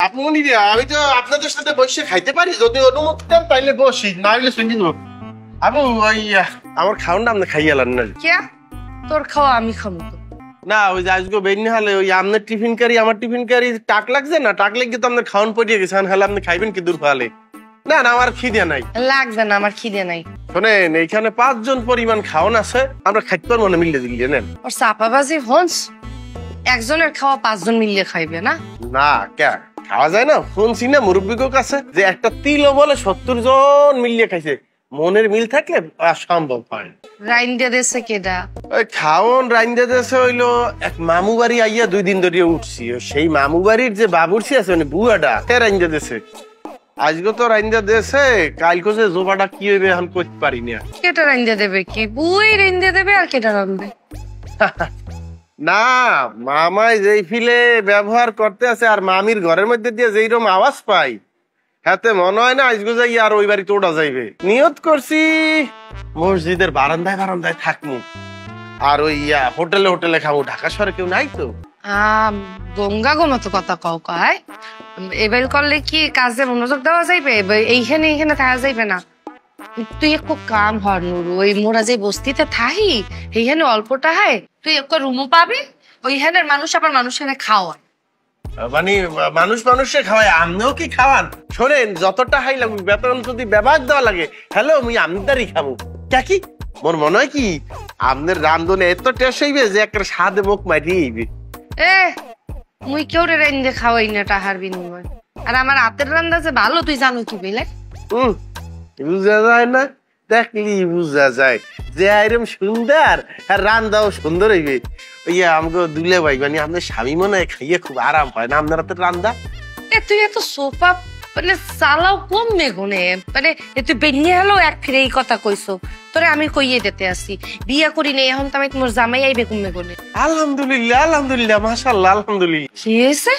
আপনি আমি তো আপনাদের সাথে বসে খাইতে পারি, যদি অনুমতি দেন তাইলে বসি, না হলে শুনি দেবো। আপু ওই আমার খাওয়ানটা আপনি খাইয়ালেন না? কে? তোর খাওয়া আমি খাবো তো না, ওই যে আজকে বেরিয়ে হলে ওই আপনার টিফিন কারি আমার টিফিন কারি টাক লাগছে না, টাক লেগে তো আপনার খাওয়ান পড়িয়ে গেছে, হলে আপনি খাইবেন কি দূর ফালে? না না, আমার খিদে নাই। লাগবে না, আমার খিদে নাই। শোনেন, এইখানে 5 জন পরিমাণ খাওয়ান আছে, আমরা খাইতে পারবো না মিললে দিলে নেন। ওর চাপাবাজি হন্স, একজনের খাওয়া 5 জন মিলিয়ে খাইবে না? না কে খাওয়া যায় না? শুনছি না মুরব্বীর কাছে যে একটা তিলও বলে 70 জন মিলিয়ে খাইছে। মনের মিল থাকলে সম্ভব হয়। রাইন্দা দেশে কেডা? ওই খাওন রাইন্দা দেশে হইলো এক মামু বাড়ি আইয়া 2 দিন ধরে উঠছি, সেই মামু বাড়ির যে বাবুর্চি আছে মানে বুয়াটা, সে রাইন্দা দেশে। আজকে তো রাইন্দা দেশে, কালকে যে জোবাটা কি হইবে এখন করতে পারি না। কেটা রাইন্দা দেবে? কি বুই রাইন্দা দেবে আর কেটা রাঁধবে? না, মামাই যেই ফিলে ব্যবহার করতে আছে আর মামির ঘরের মধ্যে দিয়ে যেই রকম আওয়াজ পাই, হাতে মনে হয় না আজকে যাই আর ওই বাড়িতে ওটা যাইবে। নিয়ত করছি মসজিদের বারান্দায় বারান্দায় থাকবো, আর ওই হোটেলে হোটেলে খাবো। ঢাকা শহরে কেউ নাই তো। গঙ্গা গো মতো কথা কও কয়। এবার করলে কি কাজে মনোযোগ দেওয়া যাইবে? এইখানে থাকা যাইবে না। তুই একটু কাম হর নুরু, ওই মোরা যে বস্তিতে থাহি এইখানে অল্পটা হয়, তুই একটু রুমও পাবি, ওইখানের মানুষ আবার মানুষের খাওয়ায়। মানে মানুষ মানুষে খাওয়ায়, আমনেও কি খাওয়ান? শোনেন, যতটা হাই লাগবে বেতন যদি ব্যবহার দেওয়া লাগে, হ্যালো আমি আমদারই খাবো। কি মোর মনে হয় কি আপনার রান্ধনে এত টেস্ট হইবে যে একটা স্বাদে মুখ মারিয়ে। মুই কেউ রে রান্ধে খাওয়াই না টাহার বিনিময়। আর আমার হাতের রান্না যে ভালো তুই জানো কি বলে? বুঝা যায় না? দেখলি বুঝা যায় যে আইরম সুন্দর আর রান্দাও সুন্দর হইবে। ইয়া আমাকে দুলে ভাই মানে আপনার স্বামী মনে হয় খাইয়ে খুব আরাম হয় না আপনার হাতের রান্দা? তুই এত সোফা মানে চালাও কম মেগুনে, মানে তুই বেরিয়ে হলো এক ফিরে এই কথা কইছো। তোরে আমি কইয়ে দিতে আসি, বিয়া করি নেই এখন তো আমি তোমার জামাই আইবে কম মেগুনে। আলহামদুলিল্লাহ আলহামদুলিল্লাহ মাশাআল্লাহ আলহামদুলিল্লাহ। কি হয়েছে?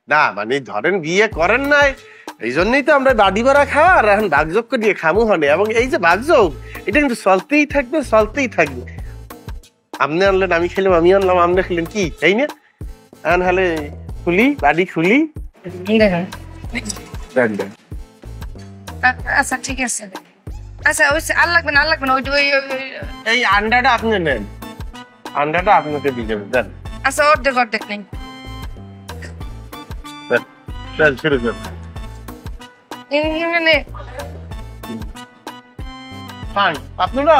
না মানে ধরেন বিয়ে করেন নাই, এই জন্যই তো আমরা বাড়ি ভাড়া খাওয়া আর এখন ভাগযোগ দিয়ে খামু হনে। এবং এই যে ভাগযোগ এটা কিন্তু চলতেই থাকবে চলতেই থাকবে। আপনি আনলেন আমি খেলাম, আমি আনলাম আপনি খেলেন, কি তাই না? এখন হলে খুলি বাড়ি খুলি। আচ্ছা ঠিক আছে, আচ্ছা ওই আর লাগবে না, আর লাগবে না। এই আন্ডাটা আপনি নেন, আন্ডাটা আপনাকে দিয়ে দেবেন দেন। আচ্ছা অর্ধেক নেই, শুরু করুন। নে আপনারা